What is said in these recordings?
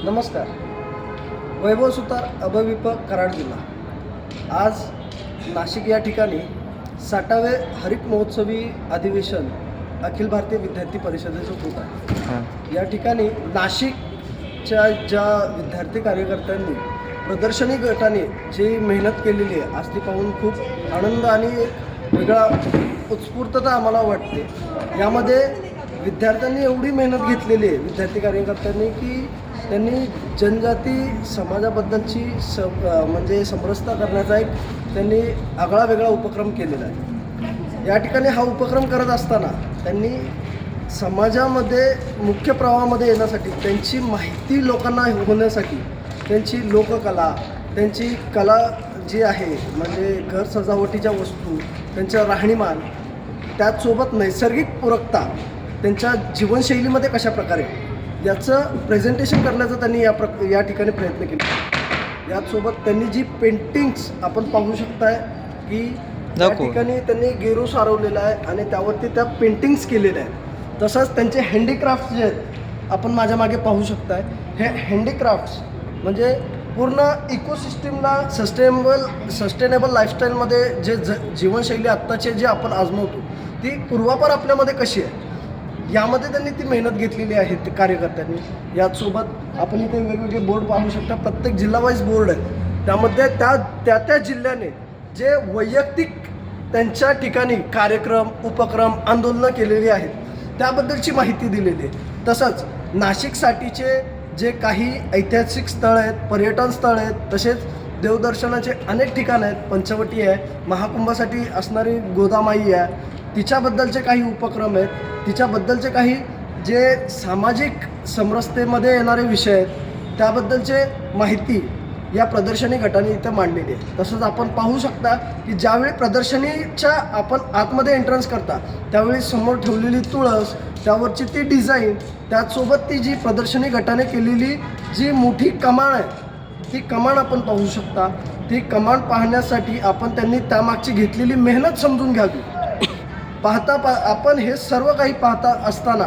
नमस्कार. वैभव सुतार अभविप कराड जिल्हा. आज नाशिक या ठिकाणी 60वे हरित महोत्सवी अधिवेशन अखिल भारतीय विद्यार्थी परिषदेचं होत आहे. या ठिकाणी नाशिकच्या ज्या विद्यार्थी कार्यकर्त्यांनी प्रदर्शनी गटाने जी मेहनत केलेली आहे आज ती पाहून खूप आनंद आणि एक वेगळा उत्स्फूर्तता आम्हाला वाटते. यामध्ये विद्यार्थ्यांनी एवढी मेहनत घेतलेली आहे विद्यार्थी कार्यकर्त्यांनी की त्यांनी जनजाती समाजाबद्दलची म्हणजे समरसता करण्याचा एक त्यांनी आगळा वेगळा उपक्रम केलेला आहे. या ठिकाणी हा उपक्रम करत असताना त्यांनी समाजामध्ये मुख्य प्रवाहामध्ये येण्यासाठी त्यांची माहिती लोकांना होण्यासाठी त्यांची लोककला त्यांची कला जी आहे म्हणजे घर सजावटीच्या वस्तू त्यांचं राहणीमान त्याचसोबत नैसर्गिक पूरकता त्यांच्या जीवनशैलीमध्ये कशा प्रकारे याचं प्रेझेंटेशन करण्याचा त्यांनी या ठिकाणी प्रयत्न केला. याचसोबत त्यांनी जी पेंटिंग्स आपण पाहू शकताय की या ठिकाणी त्यांनी गेरू सारवलेला आहे आणि त्यावरती त्या पेंटिंग्स केलेल्या आहेत. तसंच त्यांचे हँडीक्राफ्ट्स जे आहेत आपण माझ्या मागे पाहू शकताय. हे हँडीक्राफ्ट्स म्हणजे पूर्ण इकोसिस्टीमला सस्टेनेबल लाईफस्टाईलमध्ये जे जीवनशैली आत्ताचे जे आपण आजमावतो ती पूर्वापार आपल्यामध्ये कशी आहे यामध्ये त्यांनी ती मेहनत घेतलेली आहे ते कार्यकर्त्यांनी. याचसोबत आपण इथे वेगवेगळे बोर्ड पाहू शकता. प्रत्येक जिल्हावाईज बोर्ड आहे त्यामध्ये त्या जिल्ह्याने जे वैयक्तिक त्यांच्या ठिकाणी कार्यक्रम उपक्रम आंदोलनं केलेली आहेत त्याबद्दलची माहिती दिलेली आहे. तसंच नाशिकसाठीचे जे काही ऐतिहासिक स्थळ आहेत पर्यटन स्थळ आहेत तसेच देवदर्शनाचे अनेक ठिकाणं आहेत. पंचवटी आहे, महाकुंभासाठी असणारी गोदामाई आहे तिच्याबद्दलचे काही उपक्रम आहेत. तिच्याबद्दलचे काही जे सामाजिक समरसतेमध्ये येणारे विषय आहेत त्याबद्दलचे माहिती या प्रदर्शनी गटाने इथे मांडलेली आहे. तसंच आपण पाहू शकता की ज्यावेळी प्रदर्शनीच्या आपण आतमध्ये एंट्रन्स करता त्यावेळी समोर ठेवलेली तुळस त्यावरची ती डिझाईन त्याचसोबत ती जी प्रदर्शनी गटाने केलेली जी मोठी कमान आहे ती कमान आपण पाहू शकता. ती कमान पाहण्यासाठी आपण त्यांनी त्यामागची घेतलेली मेहनत समजून घ्यावी. आपण हे सर्व काही पाहता असताना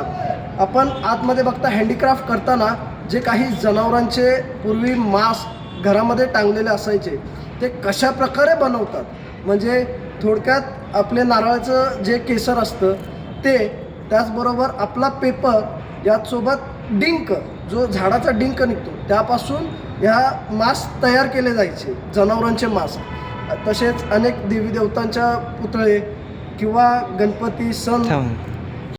आपण आतमध्ये बघता हँडीक्राफ्ट करताना जे काही जनावरांचे पूर्वी मांस घरामध्ये टांगलेले असायचे ते कशा प्रकारे बनवतात म्हणजे थोडक्यात आपले नारळाचं जे केसर असतं ते त्याचबरोबर आपला पेपर याचसोबत डिंक जो झाडाचा डिंक निघतो त्यापासून ह्या मांस तयार केले जायचे जनावरांचे मांस. तसेच अनेक देवी देवतांच्या पुतळे किंवा गणपती सण